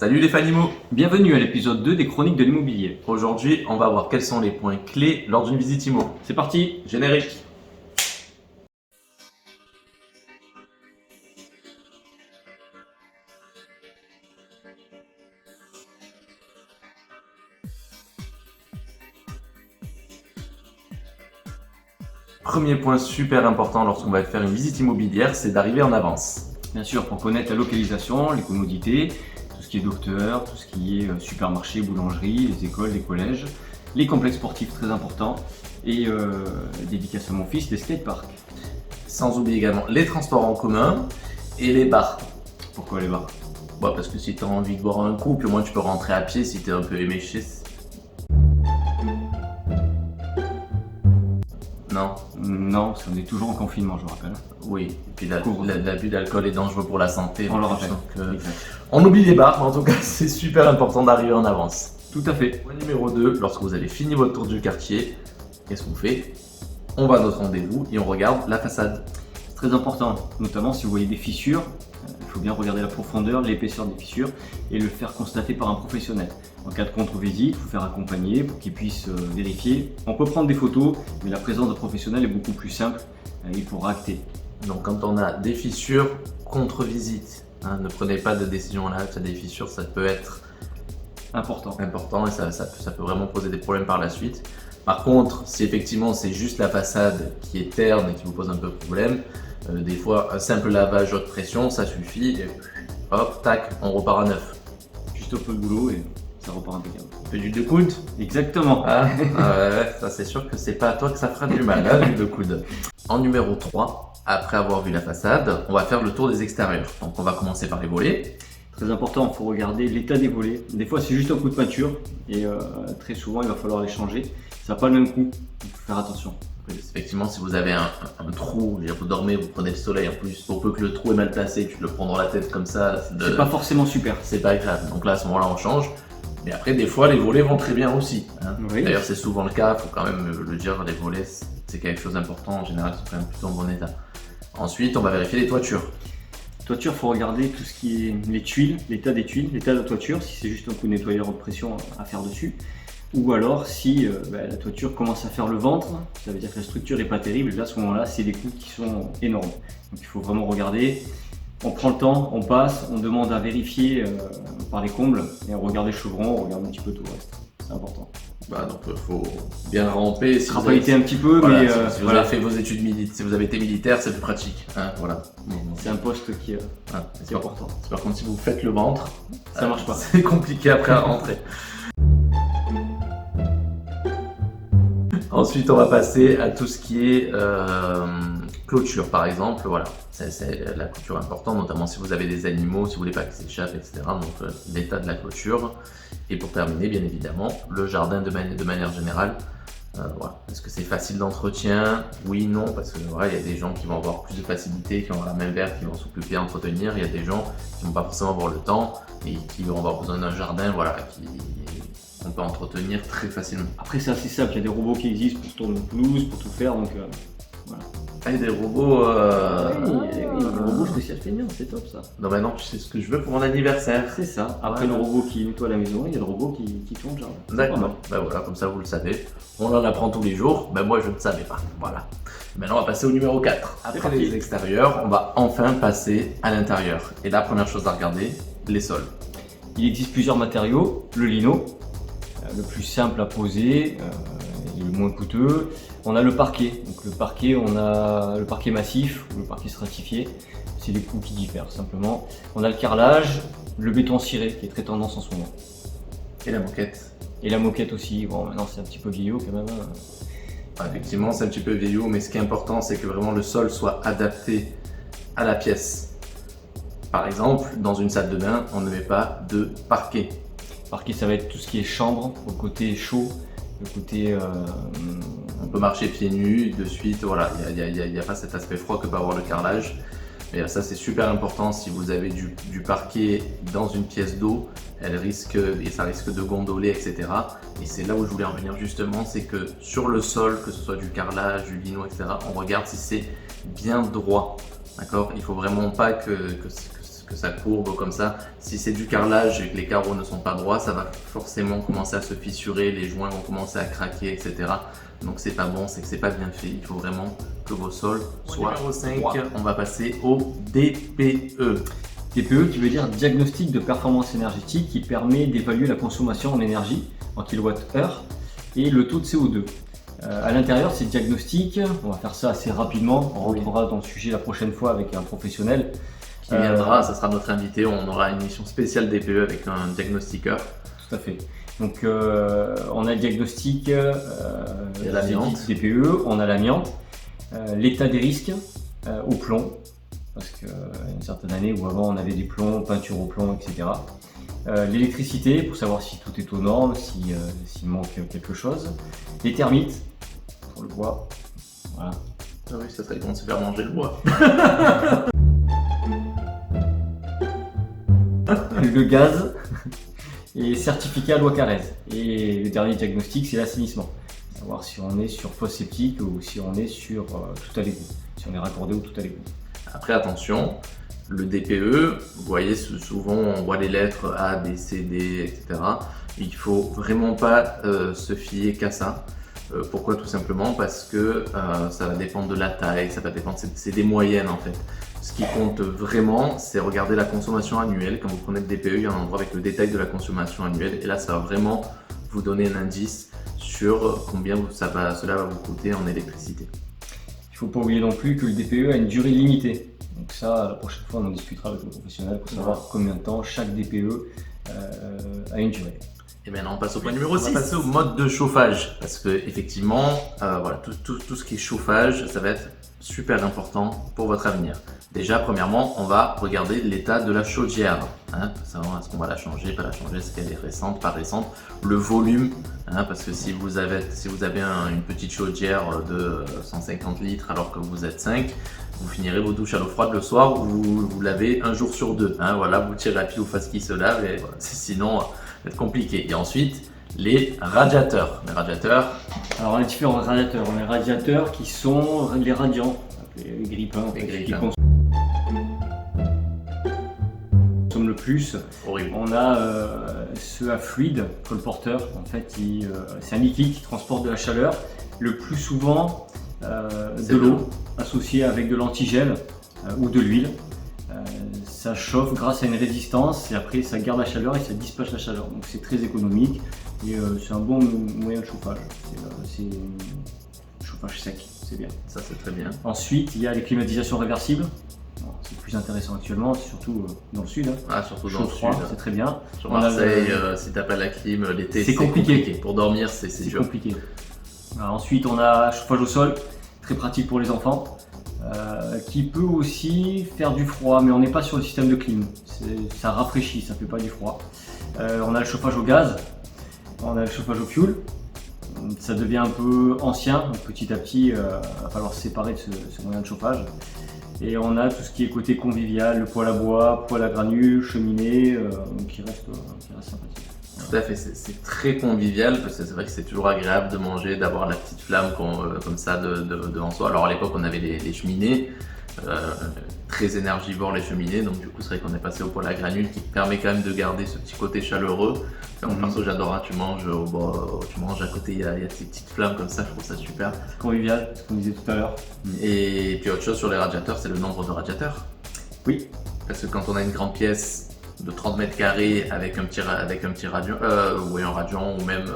Salut les fanimaux! Bienvenue à l'épisode 2 des Chroniques de l'immobilier. Aujourd'hui, on va voir quels sont les points clés lors d'une visite IMO. C'est parti! Générique! Premier point super important lorsqu'on va faire une visite immobilière, c'est d'arriver en avance. Bien sûr, pour connaître la localisation, les commodités, tout ce qui est docteur, tout ce qui est supermarché, boulangerie, les écoles, les collèges, les complexes sportifs très importants et dédicace à mon fils, les skateparks. Sans oublier également les transports en commun et les bars. Pourquoi les bars? Parce que si tu as envie de boire un coup, puis au moins tu peux rentrer à pied si tu es un peu éméché. Non? Non, parce qu'on est toujours en confinement, je vous rappelle. Oui, et puis l'abus d'alcool est dangereux pour la santé. On le rappelle. On oublie les bars, mais en tout cas c'est super important d'arriver en avance. Tout à fait. Point numéro 2, lorsque vous avez fini votre tour du quartier, qu'est-ce qu'on fait? On va à notre rendez-vous et on regarde la façade. C'est très important, notamment si vous voyez des fissures. Il faut bien regarder la profondeur, l'épaisseur des fissures et le faire constater par un professionnel. En cas de contre-visite, il faut faire accompagner pour qu'il puisse vérifier. On peut prendre des photos, mais la présence de professionnels est beaucoup plus simple. Il faudra acter. Donc quand on a des fissures, contre-visite. Ne prenez pas de décision là, ça des fissures, ça peut être important et ça peut vraiment poser des problèmes par la suite. Par contre, si effectivement c'est juste la façade qui est terne et qui vous pose un peu de problème, des fois un simple lavage haute pression ça suffit et hop, tac, on repart à neuf. Juste un peu de boulot et ça repart impeccable. Un peu d'huile de coude. Exactement. Ouais, ça c'est sûr que c'est pas à toi que ça fera du mal, l'huile de coude. En numéro 3, après avoir vu la façade, on va faire le tour des extérieurs. Donc on va commencer par les volets. Très important, il faut regarder l'état des volets. Des fois c'est juste un coup de peinture et très souvent il va falloir les changer. Ça n'a pas le même coût, il faut faire attention. Effectivement, si vous avez un trou, vous dormez, vous prenez le soleil en plus, pour peu que le trou est mal placé, tu te le prends dans la tête comme ça, c'est pas forcément super. C'est pas agréable. Donc là, à ce moment-là, on change. Mais après, des fois, les volets vont très bien aussi. Oui. D'ailleurs, c'est souvent le cas, il faut quand même le dire, les volets, c'est quelque chose d'important. En général, ils sont quand même plutôt en bon état. Ensuite, on va vérifier les toitures. Toiture, il faut regarder tout ce qui est les tuiles, l'état des tuiles, l'état de la toiture, si c'est juste un coup de nettoyeur de pression à faire dessus. Ou alors si la toiture commence à faire le ventre, ça veut dire que la structure n'est pas terrible, là à ce moment-là c'est des coûts qui sont énormes. Donc il faut vraiment regarder, on prend le temps, on passe, on demande à vérifier par les combles et on regarde les chevrons, on regarde un petit peu tout le reste, c'est important. Donc il faut bien ramper. Si vous avez été un petit peu, voilà, mais si vous avez fait vos études militaires, si vous avez été militaire, c'est plus pratique. Voilà. C'est un poste qui est important. Par contre, si vous faites le ventre, ça marche pas. C'est compliqué après à rentrer. Ensuite, on va passer à tout ce qui est clôture, par exemple. Voilà, c'est la clôture importante, notamment si vous avez des animaux, si vous voulez pas qu'ils s'échappent, etc. Donc, l'état de la clôture. Et pour terminer, bien évidemment, le jardin de manière générale. Voilà. Est-ce que c'est facile d'entretien? Oui, non, parce que il y a des gens qui vont avoir plus de facilité, qui vont avoir la main verte, qui vont s'occuper à entretenir. Il y a des gens qui vont pas forcément avoir le temps et qui vont avoir besoin d'un jardin, qu'on peut entretenir très facilement. Après c'est assez simple, il y a des robots qui existent pour tourner une pelouse, pour tout faire, donc voilà. Et des robots... des robots spécial feignants, c'est top ça. Non, maintenant tu sais ce que je veux pour mon anniversaire. C'est ça. Après le robot qui nettoie la maison, il y a le robot qui tourne le jardin. D'accord. Voilà, comme ça vous le savez. On en apprend tous les jours, mais moi je ne savais pas. Voilà. Maintenant on va passer au numéro 4. Après les extérieurs, on va enfin passer à l'intérieur. Et la première chose à regarder, les sols. Il existe plusieurs matériaux. Le lino, le plus simple à poser, et le moins coûteux. On a le parquet. Donc le parquet, on a le parquet massif ou le parquet stratifié. C'est les coûts qui diffèrent simplement. On a le carrelage, le béton ciré qui est très tendance en ce moment. Et la moquette. Et la moquette aussi. Bon, maintenant c'est un petit peu vieillot quand même. Effectivement, c'est un petit peu vieillot, mais ce qui est important, c'est que vraiment le sol soit adapté à la pièce. Par exemple, dans une salle de bain, on ne met pas de parquet. Parquet, ça va être tout ce qui est chambre, au côté chaud, le côté... On peut marcher pieds nus de suite, voilà, il n'y a pas cet aspect froid que peut avoir le carrelage. Mais ça c'est super important, si vous avez du parquet dans une pièce d'eau, ça risque de gondoler, etc. Et c'est là où je voulais en venir justement, c'est que sur le sol, que ce soit du carrelage, du lino, etc., on regarde si c'est bien droit. D'accord? Il ne faut vraiment pas que que ça courbe comme ça. Si c'est du carrelage et que les carreaux ne sont pas droits, ça va forcément commencer à se fissurer, les joints vont commencer à craquer, etc. Donc c'est pas bon, c'est que c'est pas bien fait. Il faut vraiment que vos sols soient numéro 5. On va passer au DPE. DPE qui veut dire diagnostic de performance énergétique, qui permet d'évaluer la consommation en énergie en kWh et le taux de CO2. À l'intérieur, c'est diagnostic. On va faire ça assez rapidement. On rentrera dans le sujet la prochaine fois avec un professionnel qui viendra. Ça sera notre invité. On aura une émission spéciale DPE avec un diagnostiqueur. Tout à fait. Donc, on a le diagnostic, l'amiante. DPE, on a l'amiante, l'état des risques au plomb, parce qu'il y a une certaine année où avant on avait des plombs, peinture au plomb, etc. L'électricité pour savoir si tout est aux normes, s'il manque quelque chose. Les termites pour le bois. Voilà. Ah oui, ça serait bon de se faire manger le bois. Le gaz et certificat loi Carrez. Et le dernier diagnostic, c'est l'assainissement. Savoir si on est sur fosse septique ou si on est sur tout à l'égout. Si on est raccordé ou tout à l'égout. Après, attention. Le DPE, vous voyez souvent on voit les lettres A, B, C, D, etc. Il faut vraiment pas se fier qu'à ça. Pourquoi? Tout simplement parce que ça va dépendre de la taille, ça va dépendre, c'est des moyennes en fait. Ce qui compte vraiment, c'est regarder la consommation annuelle. Quand vous prenez le DPE, il y a un endroit avec le détail de la consommation annuelle et là ça va vraiment vous donner un indice sur combien cela va vous coûter en électricité. Il ne faut pas oublier non plus que le DPE a une durée limitée. Donc ça, la prochaine fois, on en discutera avec le professionnel pour savoir combien de temps chaque DPE a une durée. Et maintenant, on passe au point numéro 6. On va passer au mode de chauffage. Parce que effectivement, voilà, tout ce qui est chauffage, ça va être super important pour votre avenir. Déjà, premièrement, on va regarder l'état de la chaudière. Savoir est-ce qu'on va la changer, pas la changer, est-ce qu'elle est récente, pas récente. Le volume, parce que si vous avez une petite chaudière de 150 litres alors que vous êtes 5, vous finirez vos douches à l'eau froide le soir ou vous lavez un jour sur deux. Voilà, vous tirez à pile ou face qui se lave et voilà, sinon, ça va être compliqué. Et ensuite, les radiateurs. Alors, on a différents radiateurs. On a les radiateurs qui sont les radiants, les grippins, qui consomment le plus. Horrible. On a ceux à fluide, colporteur. En fait, c'est un liquide qui transporte de la chaleur. Le plus souvent, de l'eau associée avec de l'antigel ou de l'huile. Ça chauffe grâce à une résistance et après ça garde la chaleur et ça dispatche la chaleur. Donc c'est très économique et c'est un bon moyen de chauffage. C'est chauffage sec, c'est bien. Ça c'est très bien. Ensuite il y a les climatisations réversibles. C'est plus intéressant actuellement, surtout dans le sud. Surtout dans le sud. C'est très bien. Sur Marseille, si t'as pas la clim l'été, c'est compliqué. Pour dormir, c'est dur. Compliqué. Alors, ensuite on a chauffage au sol, très pratique pour les enfants. Qui peut aussi faire du froid, mais on n'est pas sur le système de clim. Ça rafraîchit, ça ne fait pas du froid. On a le chauffage au gaz, on a le chauffage au fioul. Ça devient un peu ancien, donc petit à petit, il va falloir se séparer de ce moyen de chauffage. Et on a tout ce qui est côté convivial, le poêle à bois, poêle à granules, cheminée, qui reste sympathique. Tout à fait, c'est très convivial parce que c'est vrai que c'est toujours agréable de manger, d'avoir la petite flamme comme ça devant soi. Alors à l'époque on avait les cheminées, très énergivores les cheminées, donc du coup c'est vrai qu'on est passé au poêle à granules qui permet quand même de garder ce petit côté chaleureux. En perso j'adore, tu manges à côté, il y a ces petites flammes comme ça, je trouve ça super. Convivial, ce qu'on disait tout à l'heure. Et puis autre chose sur les radiateurs, c'est le nombre de radiateurs. Oui. Parce que quand on a une grande pièce de 30 mètres carrés avec un petit radiant, un radiant ou même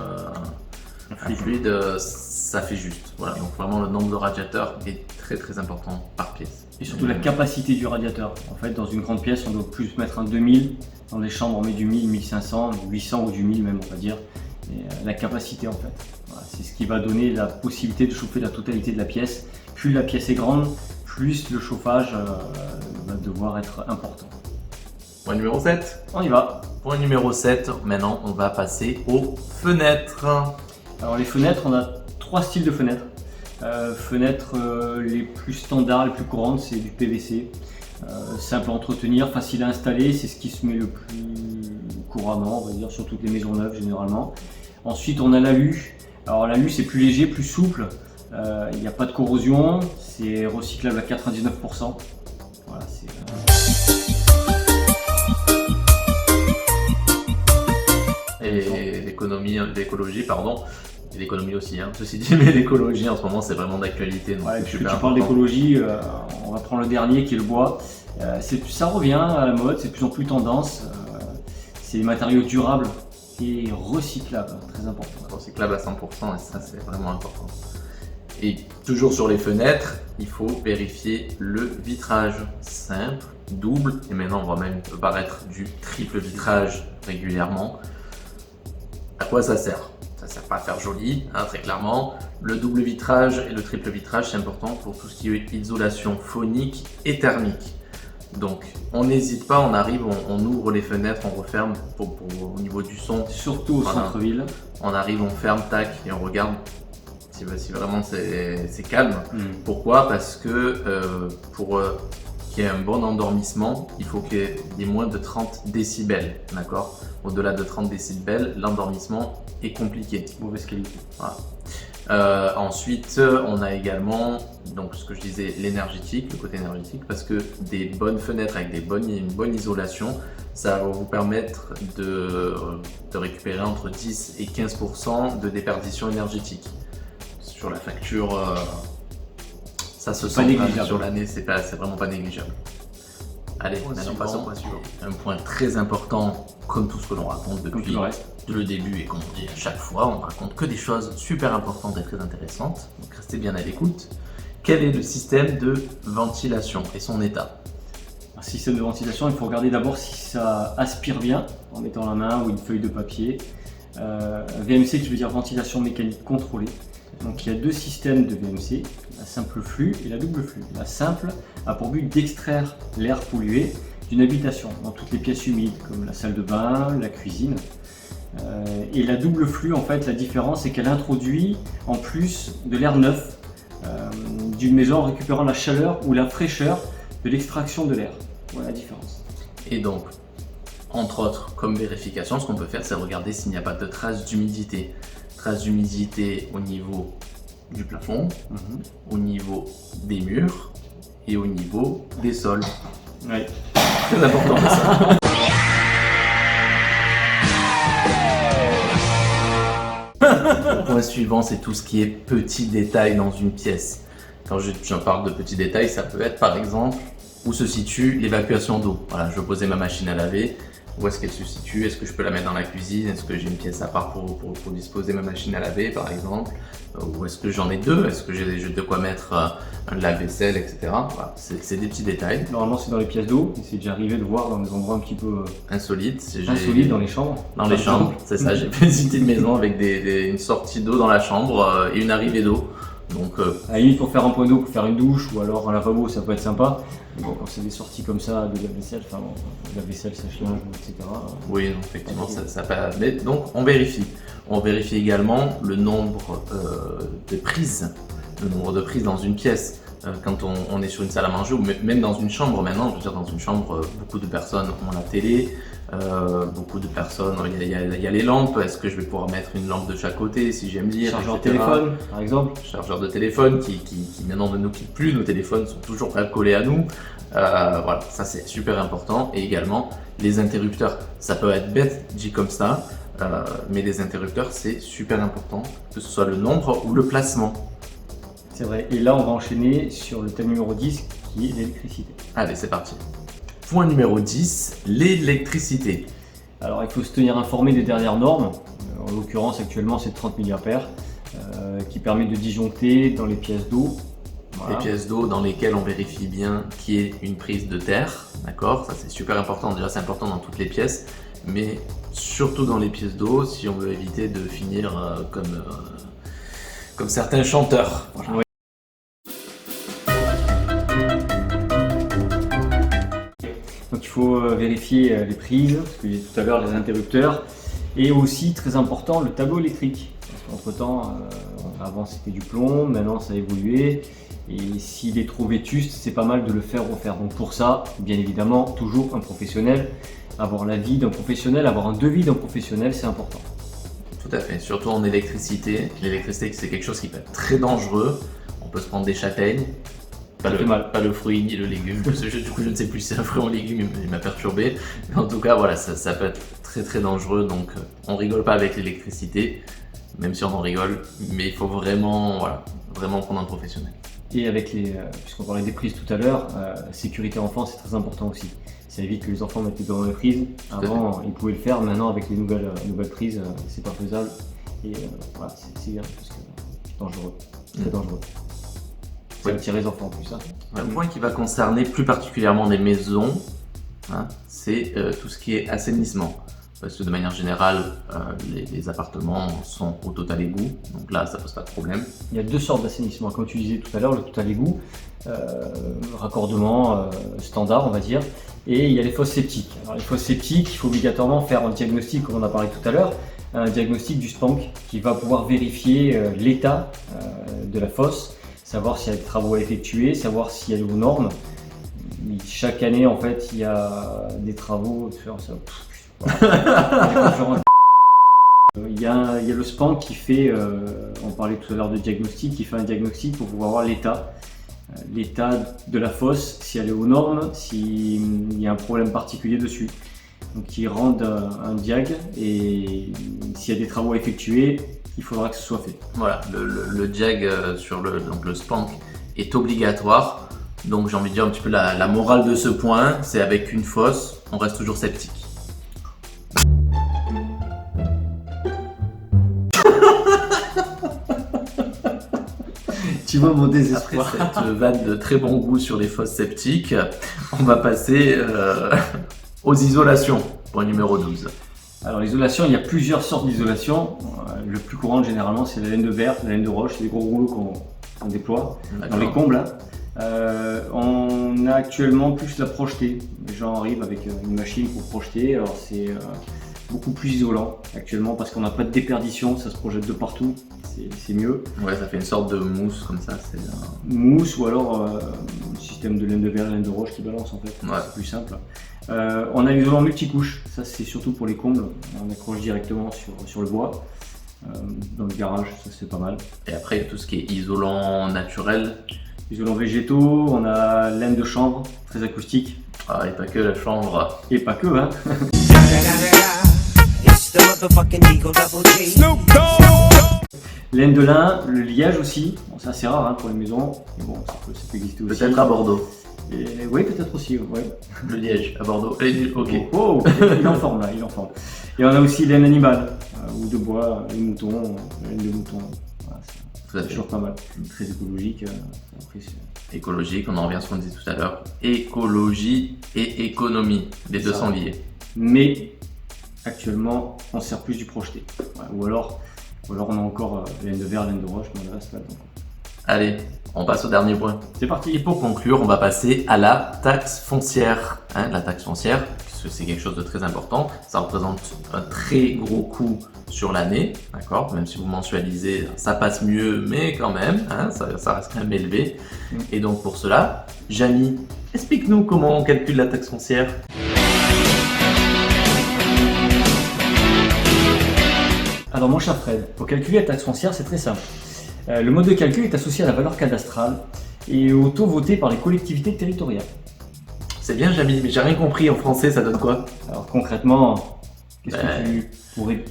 un fluide, ça fait juste. Voilà, donc vraiment le nombre de radiateurs est très très important par pièce. Et surtout la capacité du radiateur. En fait, dans une grande pièce, on doit plus mettre un 2000. Dans les chambres, on met du 1000, 1500, 800 ou du 1000 même, on va dire. Et la capacité en fait. Voilà, c'est ce qui va donner la possibilité de chauffer la totalité de la pièce. Plus la pièce est grande, plus le chauffage va devoir être important. Point numéro 7. On y va. Point numéro 7, maintenant on va passer aux fenêtres. Alors les fenêtres, on a 3 styles de fenêtres. Fenêtres les plus standards, les plus courantes, c'est du PVC. Simple à entretenir, facile à installer, c'est ce qui se met le plus couramment, on va dire, sur toutes les maisons neuves généralement. Ensuite on a l'alu. Alors l'alu c'est plus léger, plus souple, il n'y a pas de corrosion, c'est recyclable à 99%. Voilà, l'écologie, pardon. Et l'économie aussi, hein. Ceci dit, mais l'écologie en ce moment c'est vraiment d'actualité. Ouais, puisque tu parles d'écologie, on va prendre le dernier qui est le bois. Ça revient à la mode, c'est de plus en plus tendance. C'est des matériaux durables et recyclables, très important. Recyclable à 100% et ça c'est vraiment important. Et toujours sur les fenêtres, il faut vérifier le vitrage simple, double et maintenant on va même paraître du triple vitrage régulièrement. À quoi ça sert? Ça sert pas à faire joli, hein, très clairement. Le double vitrage et le triple vitrage c'est important pour tout ce qui est isolation phonique et thermique. Donc on n'hésite pas, on arrive, on ouvre les fenêtres, on referme au niveau du son. Surtout au centre-ville. On arrive, on ferme, tac, et on regarde si vraiment c'est calme. Pourquoi? Parce que pour qu'il y ait un bon endormissement, il faut qu'il y ait moins de 30 décibels. D'accord? Au-delà de 30 décibels, l'endormissement est compliqué. Mauvaise qualité. Voilà. Ensuite, on a également, donc ce que je disais, l'énergétique, le côté énergétique, parce que des bonnes fenêtres avec une bonne isolation, ça va vous permettre de récupérer entre 10 et 15% de déperdition énergétique. Sur la facture, ça se sent sur l'année, c'est vraiment pas négligeable. Allez, maintenant passons au point suivant. Un point très important, comme tout ce que l'on raconte depuis le début et comme on dit à chaque fois, on raconte que des choses super importantes et très intéressantes. Donc restez bien à l'écoute. Quel est le système de ventilation et son état? Un système de ventilation, il faut regarder d'abord si ça aspire bien en mettant la main ou une feuille de papier. VMC qui veut dire ventilation mécanique contrôlée. Donc il y a deux systèmes de VMC, la simple flux et la double flux. La simple a pour but d'extraire l'air pollué d'une habitation dans toutes les pièces humides comme la salle de bain, la cuisine. Et la double flux, en fait, la différence c'est qu'elle introduit en plus de l'air neuf d'une maison en récupérant la chaleur ou la fraîcheur de l'extraction de l'air. Voilà la différence. Et donc, entre autres, comme vérification, ce qu'on peut faire, c'est regarder s'il n'y a pas de traces d'humidité. Traces d'humidité au niveau du plafond, au niveau des murs et au niveau des sols. Ouais. Très important ça. Le point suivant, c'est tout ce qui est petits détails dans une pièce. Quand je parle de petits détails, ça peut être par exemple où se situe l'évacuation d'eau. Voilà, je veux poser ma machine à laver. Où est-ce qu'elle se situe? Est-ce que je peux la mettre dans la cuisine? Est-ce que j'ai une pièce à part pour disposer ma machine à laver par exemple? Ou est-ce que j'en ai deux? Est-ce que j'ai de quoi mettre un lave-vaisselle, etc. Voilà, c'est des petits détails. Normalement c'est dans les pièces d'eau, c'est déjà arrivé de voir dans des endroits un petit peu insolites. Insolites dans les chambres. Dans les chambres, c'est ça, j'ai visité une maison avec une sortie d'eau dans la chambre et une arrivée d'eau. Donc, à la limite pour faire un point d'eau, pour faire une douche ou alors un lavabo, ça peut être sympa. Mais bon, quand c'est des sorties comme ça de lave-vaisselle, enfin bon, lave-vaisselle, sèche-linge, etc. Oui, non, effectivement, ça pas. Mais donc on vérifie. On vérifie également le nombre de prises, dans une pièce. Quand on est sur une salle à manger ou même dans une chambre maintenant, je veux dire dans une chambre, beaucoup de personnes ont la télé, beaucoup de personnes, il y a les lampes, est-ce que je vais pouvoir mettre une lampe de chaque côté si j'aime lire, chargeur de téléphone par exemple. Chargeur de téléphone qui maintenant ne nous quitte plus, nos téléphones sont toujours pas collés à nous. Voilà, ça c'est super important. Et également les interrupteurs, ça peut être bête dit comme ça, mais les interrupteurs c'est super important, que ce soit le nombre ou le placement. C'est vrai, et là on va enchaîner sur le thème numéro 10 qui est l'électricité. Allez, c'est parti. Point numéro 10, l'électricité. Alors il faut se tenir informé des dernières normes, en l'occurrence actuellement c'est 30 mA, qui permet de disjoncter dans les pièces d'eau. Voilà. Les pièces d'eau dans lesquelles on vérifie bien qu'il y ait une prise de terre, d'accord? Ça c'est super important, déjà c'est important dans toutes les pièces, mais surtout dans les pièces d'eau si on veut éviter de finir comme certains chanteurs. Voilà. Ouais. Donc il faut vérifier les prises, parce que j'ai dit tout à l'heure les interrupteurs, et aussi très important le tableau électrique. Parce qu'entre temps, avant c'était du plomb, maintenant ça a évolué, et s'il est trop vétuste, c'est pas mal de le faire refaire. Donc pour ça, bien évidemment, toujours un professionnel, avoir l'avis d'un professionnel, avoir un devis d'un professionnel, c'est important. Tout à fait, surtout en électricité. L'électricité c'est quelque chose qui peut être très dangereux. On peut se prendre des châtaignes. Pas le fruit ni le légume, du coup je ne sais plus si c'est un fruit ou un légume, il m'a perturbé. Mais en tout cas voilà, ça peut être très dangereux, donc on rigole pas avec l'électricité, même si on en rigole, mais il faut vraiment, voilà, vraiment prendre un professionnel. Et avec puisqu'on parlait des prises tout à l'heure, sécurité enfant c'est très important aussi. Ça évite que les enfants mettent les doigts dans les prises. Avant ils pouvaient le faire, maintenant avec les nouvelles prises c'est pas faisable. Et voilà, c'est bien parce que c'est dangereux, très dangereux. Ça va tirer les enfants en plus. Hein. Un point qui va concerner plus particulièrement des maisons, hein, c'est tout ce qui est assainissement. Parce que de manière générale, les appartements sont au total égout, donc là ça pose pas de problème. Il y a deux sortes d'assainissement, comme tu disais tout à l'heure, le total égout, raccordement standard on va dire, et il y a les fosses septiques. Alors les fosses septiques, il faut obligatoirement faire un diagnostic, comme on a parlé tout à l'heure, un diagnostic du SPANC qui va pouvoir vérifier l'état de la fosse, savoir s'il y a des travaux à effectuer, savoir s'il y a aux normes. Chaque année en fait il y a des travaux, il y a le SPANC qui fait, on parlait tout à l'heure de diagnostic, qui fait un diagnostic pour pouvoir voir l'état de la fosse, si elle est aux normes, s'il y a un problème particulier dessus. Donc ils rendent un diag et s'il y a des travaux à effectuer, il faudra que ce soit fait. Voilà, le diag sur donc le SPANC est obligatoire. Donc j'ai envie de dire un petit peu la morale de ce point, c'est avec une fosse, on reste toujours sceptique. Tu vois mon désespoir. Après cette vanne de très bon goût sur les fosses septiques, on va passer aux isolations, point numéro 12. Alors l'isolation, il y a plusieurs sortes d'isolation. Le plus courant généralement c'est la laine de verre, la laine de roche, c'est des gros rouleaux qu'on déploie dans les combles. On a actuellement plus la projetée. Les gens arrivent avec une machine pour projeter. Alors c'est beaucoup plus isolant actuellement parce qu'on n'a pas de déperdition, ça se projette de partout, c'est mieux. Ouais, ça fait une sorte de mousse comme ça. C'est mousse ou alors un système de laine de verre, laine de roche qui balance en fait, ouais. C'est plus simple. On a l'isolant multicouche, ça c'est surtout pour les combles, on accroche directement sur le bois. Dans le garage, ça c'est pas mal. Et après il y a tout ce qui est isolant naturel. Isolants végétaux, on a laine de chanvre, très acoustique. Ah, et pas que la chanvre. Et pas que, hein. Laine de lin, le liage aussi. Bon, c'est assez rare hein, pour les maisons, mais bon, ça peut exister aussi. Peut-être à Bordeaux. Et, oui, peut-être aussi. Ouais. Le liège à Bordeaux. Ok. Oh, il en forme là, il en forme. Et on a aussi laine animale, ou de bois, les moutons, laine de mouton. Voilà, c'est toujours pas mal. Très écologique. Après, écologique, on en revient à ce qu'on disait tout à l'heure. Écologie et économie, les deux sont liés. Mais actuellement, on sert plus du projeté. Ouais, ou alors on a encore laine de verre, laine de roche, mais on reste là-dedans. Allez, on passe au dernier point. C'est parti. Et pour conclure, on va passer à la taxe foncière. La taxe foncière, puisque c'est quelque chose de très important. Ça représente un très gros coût sur l'année, d'accord. Même si vous mensualisez, ça passe mieux, mais quand même, ça reste quand même élevé. Et donc pour cela, Jamy, explique-nous comment on calcule la taxe foncière. Alors mon cher Fred, pour calculer la taxe foncière, c'est très simple. Le mode de calcul est associé à la valeur cadastrale et au taux voté par les collectivités territoriales. C'est bien Jamy, mais j'ai rien compris en français, ça donne quoi? Alors concrètement, qu'est-ce que tu pourrais...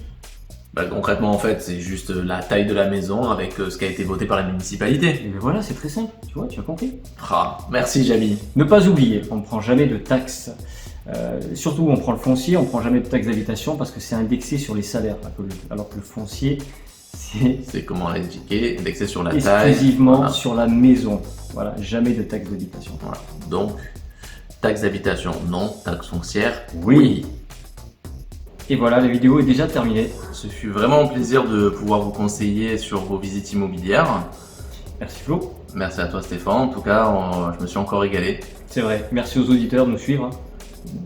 Concrètement en fait, c'est juste la taille de la maison avec ce qui a été voté par la municipalité. Et bien voilà, c'est très simple, tu vois, tu as compris. Merci Jamy. Ne pas oublier, on ne prend jamais de taxes. Surtout on prend le foncier, on ne prend jamais de taxe d'habitation parce que c'est indexé sur les salaires, alors que le foncier c'est comment l'indiquer, indexé sur la taille. Exclusivement voilà. Sur la maison, voilà, jamais de taxe d'habitation. Voilà. Donc, taxe d'habitation non, taxe foncière oui. Et voilà, la vidéo est déjà terminée. Ce fut vraiment un plaisir de pouvoir vous conseiller sur vos visites immobilières. Merci Flo. Merci à toi Stéphane, en tout cas je me suis encore régalé. C'est vrai, merci aux auditeurs de nous suivre.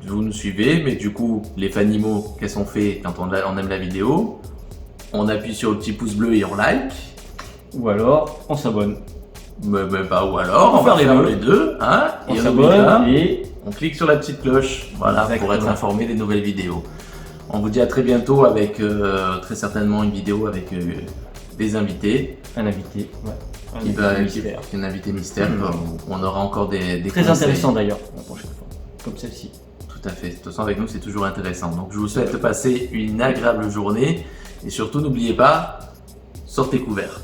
Vous nous suivez, mais du coup, les fanimaux, qu'est-ce qu'on fait quand on aime la vidéo? On appuie sur le petit pouce bleu et on like. Ou alors, on s'abonne. Ou alors, on va faire les deux. On s'abonne et on clique sur la petite cloche, voilà, pour être informé des nouvelles vidéos. On vous dit à très bientôt avec très certainement une vidéo avec des invités. Un invité, ouais. Un invité mystère. On aura encore des très conseils. Intéressant d'ailleurs, la prochaine fois, comme celle-ci. Tout à fait. De toute façon, avec nous, c'est toujours intéressant. Donc, je vous souhaite de passer une agréable journée et surtout, n'oubliez pas, sortez couverts.